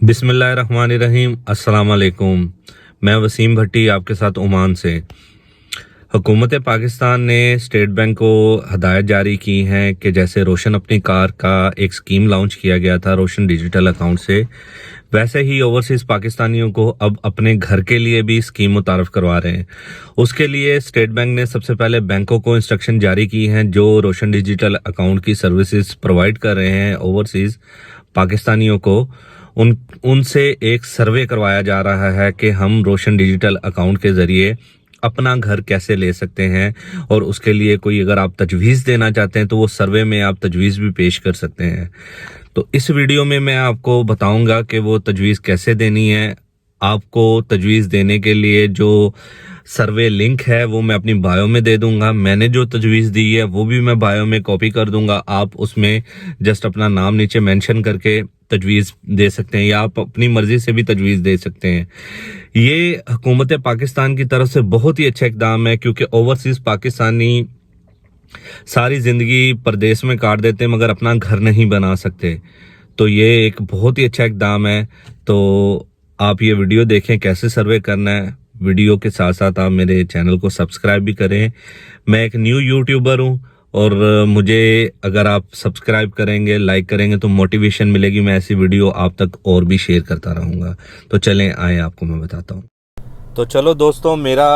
बिस्मिल्लाहिर्रहमानिर्रहीम। अस्सलाम वालेकुम। मैं वसीम भट्टी आपके साथ ओमान से। हुकूमत पाकिस्तान ने स्टेट बैंक को हदायत जारी की हैं कि जैसे रोशन अपनी कार का एक स्कीम लॉन्च किया गया था रोशन डिजिटल अकाउंट से, वैसे ही ओवरसीज़ पाकिस्तानियों को अब अपने घर के लिए भी स्कीम मुतारफ़ करवा रहे हैं। उसके लिए स्टेट बैंक ने सबसे पहले बैंकों को इंस्ट्रक्शन जारी की हैं जो रोशन डिजिटल अकाउंट की सर्विसेज प्रोवाइड कर रहे हैं ओवरसीज़ पाकिस्तानियों को। उनसे एक सर्वे करवाया जा रहा है कि हम रोशन डिजिटल अकाउंट के ज़रिए अपना घर कैसे ले सकते हैं, और उसके लिए कोई अगर आप तजवीज़ देना चाहते हैं तो वो सर्वे में आप तजवीज़ भी पेश कर सकते हैं। तो इस वीडियो में मैं आपको बताऊंगा कि वो तजवीज़ कैसे देनी है। आपको तजवीज़ देने के लिए जो सर्वे लिंक है वो मैं अपनी बायो में दे दूंगा। मैंने जो तजवीज़ दी है वो भी मैं बायो में कॉपी कर दूंगा। आप उसमें जस्ट अपना नाम नीचे मेंशन करके तजवीज़ दे सकते हैं, या आप अपनी मर्जी से भी तजवीज़ दे सकते हैं। ये हुकूमत पाकिस्तान की तरफ से बहुत ही अच्छा इक़दाम है, क्योंकि ओवरसीज़ पाकिस्तानी सारी ज़िंदगी परदेश में काट देते हैं मगर अपना घर नहीं बना सकते। तो ये एक बहुत ही अच्छा इक़दाम है। तो आप ये वीडियो देखें कैसे सर्वे करना है। वीडियो के साथ साथ आप मेरे चैनल को सब्सक्राइब भी करें। मैं एक न्यू यूट्यूबर हूँ, और मुझे अगर आप सब्सक्राइब करेंगे, लाइक करेंगे तो मोटिवेशन मिलेगी। मैं ऐसी वीडियो आप तक और भी शेयर करता रहूँगा। तो चलें आए आपको मैं बताता हूँ। तो चलो दोस्तों, मेरा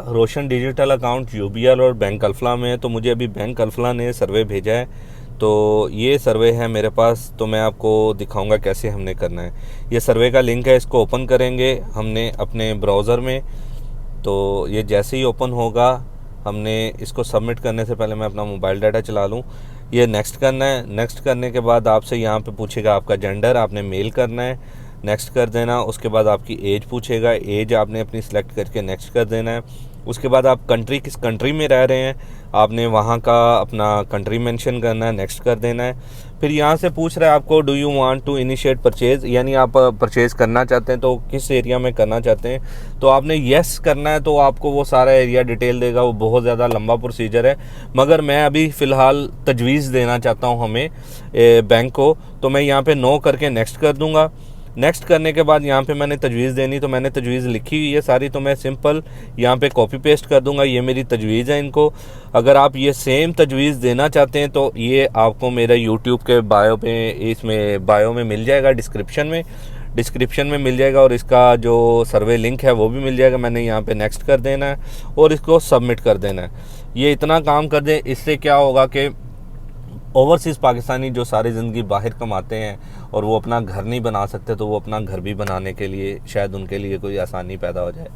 रोशन डिजिटल अकाउंट यूबीएल और बैंक अल्फला में है। तो मुझे अभी बैंक अल्फला ने सर्वे भेजा है, तो ये सर्वे है मेरे पास। तो मैं आपको दिखाऊंगा कैसे हमने करना है। ये सर्वे का लिंक है, इसको ओपन करेंगे हमने अपने ब्राउज़र में। तो ये जैसे ही ओपन होगा, हमने इसको सबमिट करने से पहले मैं अपना मोबाइल डाटा चला लूँ। ये नेक्स्ट करना है। नेक्स्ट करने के बाद आपसे यहाँ पे पूछेगा आपका जेंडर, आपने मेल करना है, नेक्स्ट कर देना। उसके बाद आपकी एज पूछेगा, एज आपने अपनी सिलेक्ट करके नेक्स्ट कर देना है। उसके बाद आप कंट्री, किस कंट्री में रह रहे हैं, आपने वहाँ का अपना कंट्री मेंशन करना है, नेक्स्ट कर देना है। फिर यहाँ से पूछ रहा है आपको do you want to initiate purchase, यानी आप परचेज़ करना चाहते हैं तो किस एरिया में करना चाहते हैं। तो आपने येस करना है, तो आपको वो सारा एरिया डिटेल देगा। वो बहुत ज़्यादा लंबा प्रोसीजर है, मगर मैं अभी फ़िलहाल तजवीज़ देना चाहता हूँ हमें बैंक को। तो मैं यहाँ पे नो करके नेक्स्ट कर दूँगा। नेक्स्ट करने के बाद यहाँ पे मैंने तजवीज़ देनी, तो मैंने तजवीज़ लिखी हुई है सारी, तो मैं सिंपल यहाँ पे कॉपी पेस्ट कर दूंगा। ये मेरी तजवीज़ है इनको। अगर आप ये सेम तजवीज़ देना चाहते हैं तो ये आपको मेरा यूट्यूब के बायो पे, इसमें बायो में मिल जाएगा, डिस्क्रिप्शन में मिल जाएगा, और इसका जो सर्वे लिंक है वो भी मिल जाएगा। मैंने यहाँ पे नेक्स्ट कर देना है और इसको सबमिट कर देना है। ये इतना काम कर दें, इससे क्या होगा कि ओवरसीज़ पाकिस्तानी जो सारी ज़िंदगी बाहर कमाते हैं और वो अपना घर नहीं बना सकते, तो वो अपना घर भी बनाने के लिए शायद उनके लिए कोई आसानी पैदा हो जाए।